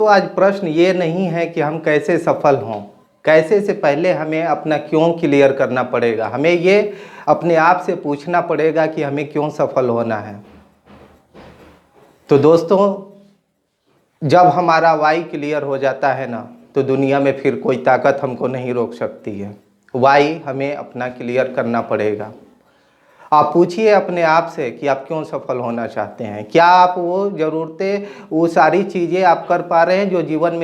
तो आज प्रश्न ये नहीं है कि हम कैसे सफल हों, कैसे से पहले हमें अपना क्यों क्लियर करना पड़ेगा। हमें ये अपने आप से पूछना पड़ेगा कि हमें क्यों सफल होना है। तो दोस्तों, जब हमारा वाई क्लियर हो जाता है ना, तो दुनिया में फिर कोई ताकत हमको नहीं रोक सकती है। वाई हमें अपना क्लियर करना पड़ेगा। आप पूछिए अपने आप से कि आप क्यों सफल होना चाहते हैं। क्या आप वो ज़रूरतें, वो सारी चीज़ें आप कर पा रहे हैं जो जीवन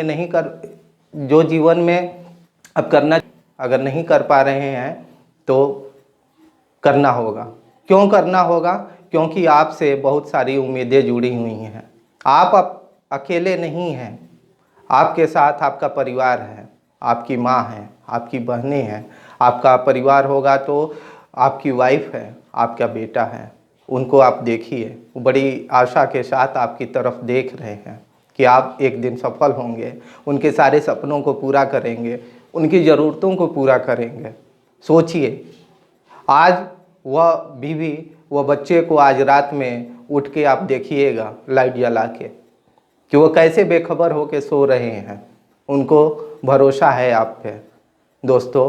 में अब करना, अगर नहीं कर पा रहे हैं तो करना होगा। क्यों करना होगा? क्योंकि आपसे बहुत सारी उम्मीदें जुड़ी हुई हैं। आप अकेले नहीं हैं, आपके साथ आपका परिवार है, आपकी माँ है, आपकी बहनें हैं। आपका परिवार होगा तो आपकी वाइफ है, आपका बेटा है। उनको आप देखिए, वो बड़ी आशा के साथ आपकी तरफ देख रहे हैं कि आप एक दिन सफल होंगे, उनके सारे सपनों को पूरा करेंगे, उनकी ज़रूरतों को पूरा करेंगे। सोचिए, आज वह बीवी, वह बच्चे को आज रात में उठ के आप देखिएगा लाइट जला के कि वो कैसे बेखबर होके सो रहे हैं। उनको भरोसा है आप पे। दोस्तों,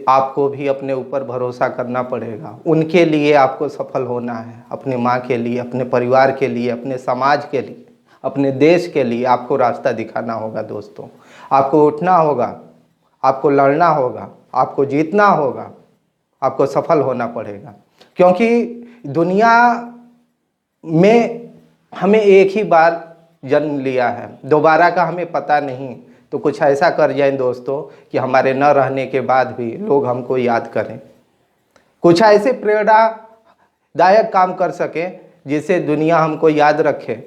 आपको भी अपने ऊपर भरोसा करना पड़ेगा। उनके लिए आपको सफल होना है, अपने माँ के लिए, अपने परिवार के लिए, अपने समाज के लिए, अपने देश के लिए आपको रास्ता दिखाना होगा। दोस्तों, आपको उठना होगा, आपको लड़ना होगा, आपको जीतना होगा, आपको सफल होना पड़ेगा। क्योंकि दुनिया में हमें एक ही बार जन्म लिया है, दोबारा का हमें पता नहीं। तो कुछ ऐसा कर जाएं दोस्तों कि हमारे न रहने के बाद भी लोग हमको याद करें। कुछ ऐसे प्रेरणादायक काम कर सकें जिससे दुनिया हमको याद रखे।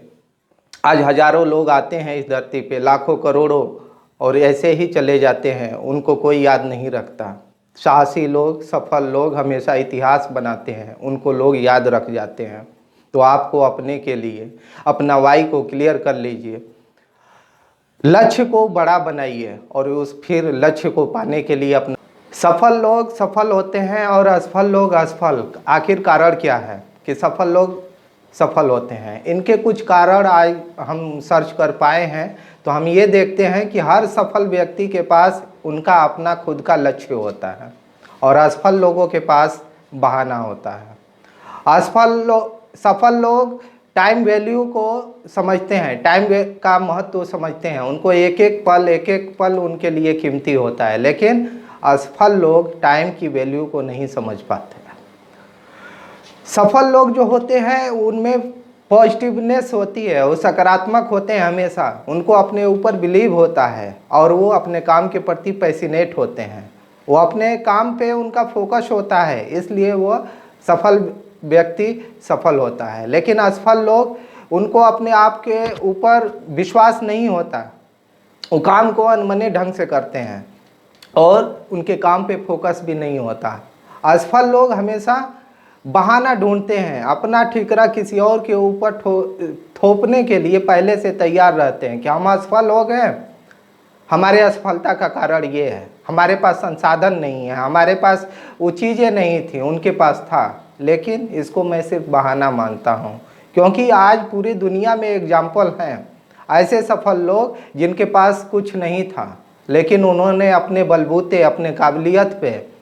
आज हजारों लोग आते हैं इस धरती पे, लाखों करोड़ों, और ऐसे ही चले जाते हैं, उनको कोई याद नहीं रखता। साहसी लोग, सफल लोग हमेशा इतिहास बनाते हैं, उनको लोग याद रख जाते हैं। तो आपको अपने के लिए अपना वाई को क्लियर कर लीजिए, लक्ष्य को बड़ा बनाइए और फिर लक्ष्य को पाने के लिए अपना। सफल लोग सफल होते हैं और असफल लोग असफल। आखिर कारण क्या है कि सफल लोग सफल होते हैं? इनके कुछ कारण आज हम सर्च कर पाए हैं। तो हम ये देखते हैं कि हर सफल व्यक्ति के पास उनका अपना खुद का लक्ष्य होता है और असफल लोगों के पास बहाना होता है। सफल लोग टाइम वैल्यू को समझते हैं, टाइम का महत्व समझते हैं। उनको एक एक पल उनके लिए कीमती होता है। लेकिन असफल लोग टाइम की वैल्यू को नहीं समझ पाते। सफल लोग जो होते हैं उनमें पॉजिटिवनेस होती है, वो सकारात्मक होते हैं हमेशा। उनको अपने ऊपर बिलीव होता है और वो अपने काम के प्रति पैशनेट होते हैं। वो अपने काम पे उनका फोकस होता है, इसलिए वो सफल व्यक्ति सफल होता है। लेकिन असफल लोग, उनको अपने आप के ऊपर विश्वास नहीं होता, वो काम को अनमने ढंग से करते हैं और उनके काम पे फोकस भी नहीं होता। असफल लोग हमेशा बहाना ढूंढते हैं, अपना ठिकरा किसी और के ऊपर थोपने के लिए पहले से तैयार रहते हैं कि हम असफल हो गए, हमारे असफलता का कारण ये है, हमारे पास संसाधन नहीं है, हमारे पास वो चीज़ें नहीं थी, उनके पास था। लेकिन इसको मैं सिर्फ बहाना मानता हूँ, क्योंकि आज पूरी दुनिया में एग्जाम्पल हैं ऐसे सफल लोग जिनके पास कुछ नहीं था, लेकिन उन्होंने अपने बलबूते, अपने काबिलियत पे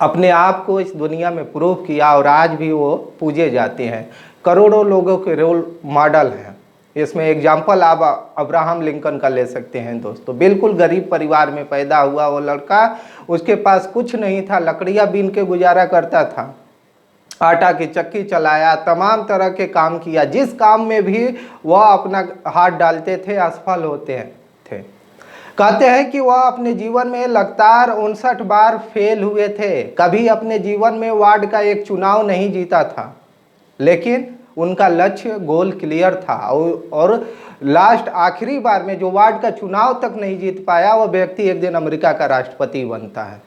अपने आप को इस दुनिया में प्रूव किया और आज भी वो पूजे जाते हैं। करोड़ों लोगों के रोल मॉडल हैं। इसमें एग्जाम्पल आप अब्राहम लिंकन का ले सकते हैं दोस्तों। बिल्कुल गरीब परिवार में पैदा हुआ वो लड़का, उसके पास कुछ नहीं था, लकड़ियाँ बीन के गुजारा करता था, आटा की चक्की चलाया, तमाम तरह के काम किया। जिस काम में भी वह अपना हाथ डालते थे असफल होते थे। कहते हैं कि वह अपने जीवन में लगातार 59 बार फेल हुए थे। कभी अपने जीवन में वार्ड का एक चुनाव नहीं जीता था, लेकिन उनका लक्ष्य गोल क्लियर था। और लास्ट आखिरी बार में जो वार्ड का चुनाव तक नहीं जीत पाया, वह व्यक्ति एक दिन अमेरिका का राष्ट्रपति बनता है।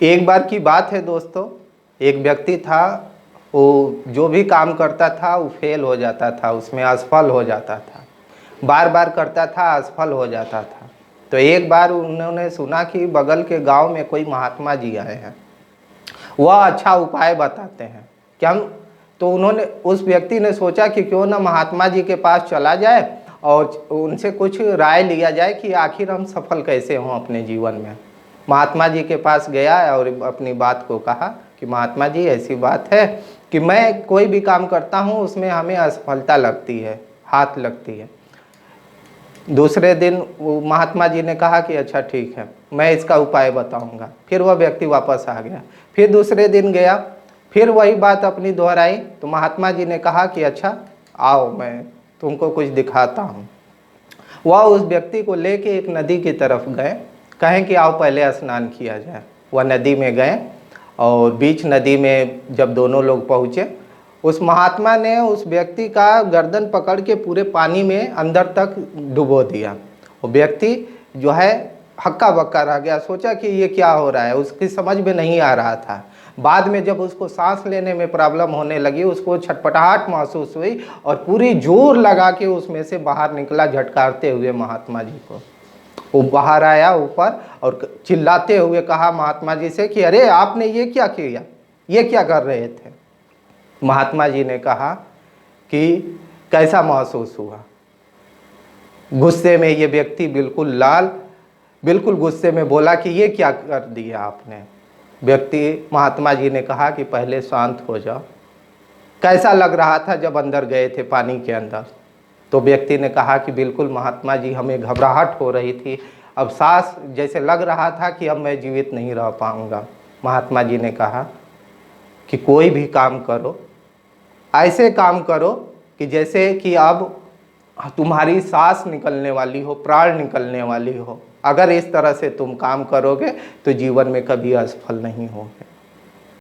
एक बार की बात है दोस्तों, एक व्यक्ति था, वो जो भी काम करता था वो फेल हो जाता था, उसमें असफल हो जाता था, बार बार करता था, असफल हो जाता था। तो एक बार उन्होंने सुना कि बगल के गांव में कोई महात्मा जी आए हैं, वह अच्छा उपाय बताते हैं कि हम तो उन्होंने, उस व्यक्ति ने सोचा कि क्यों ना महात्मा जी के पास चला जाए और उनसे कुछ राय लिया जाए कि आखिर हम सफल कैसे हों अपने जीवन में। महात्मा जी के पास गया और अपनी बात को कहा कि महात्मा जी ऐसी बात है कि मैं कोई भी काम करता हूँ उसमें हमें असफलता लगती है, हाथ लगती है। दूसरे दिन वो महात्मा जी ने कहा कि अच्छा ठीक है, मैं इसका उपाय बताऊंगा। फिर वह व्यक्ति वापस आ गया। फिर दूसरे दिन गया, फिर वही बात अपनी दोहराई। तो महात्मा जी ने कहा कि अच्छा आओ, मैं तुमको कुछ दिखाता हूँ। वह उस व्यक्ति को लेके एक नदी की तरफ गए, कहें कि आओ पहले स्नान किया जाए। वह नदी में गए और बीच नदी में जब दोनों लोग पहुँचे, उस महात्मा ने उस व्यक्ति का गर्दन पकड़ के पूरे पानी में अंदर तक डुबो दिया। वो व्यक्ति जो है हक्का बक्का रह गया, सोचा कि ये क्या हो रहा है, उसकी समझ में नहीं आ रहा था। बाद में जब उसको सांस लेने में प्रॉब्लम होने लगी, उसको छटपटाहट महसूस हुई और पूरी जोर लगा के उसमें से बाहर निकला, झटकारते हुए महात्मा जी को। वो बाहर आया ऊपर और चिल्लाते हुए कहा महात्मा जी से कि अरे आपने ये क्या किया, ये क्या कर रहे थे। महात्मा जी ने कहा कि कैसा महसूस हुआ। गुस्से में ये व्यक्ति बिल्कुल लाल, बिल्कुल गुस्से में बोला कि ये क्या कर दिया आपने। व्यक्ति, महात्मा जी ने कहा कि पहले शांत हो जाओ, कैसा लग रहा था जब अंदर गए थे पानी के अंदर। तो व्यक्ति ने कहा कि बिल्कुल महात्मा जी, हमें घबराहट हो रही थी, अब सांस जैसे लग रहा था कि अब मैं जीवित नहीं रह पाऊंगा। महात्मा जी ने कहा कि कोई भी काम करो, ऐसे काम करो कि जैसे कि अब तुम्हारी सांस निकलने वाली हो, प्राण निकलने वाली हो। अगर इस तरह से तुम काम करोगे तो जीवन में कभी असफल नहीं होगे।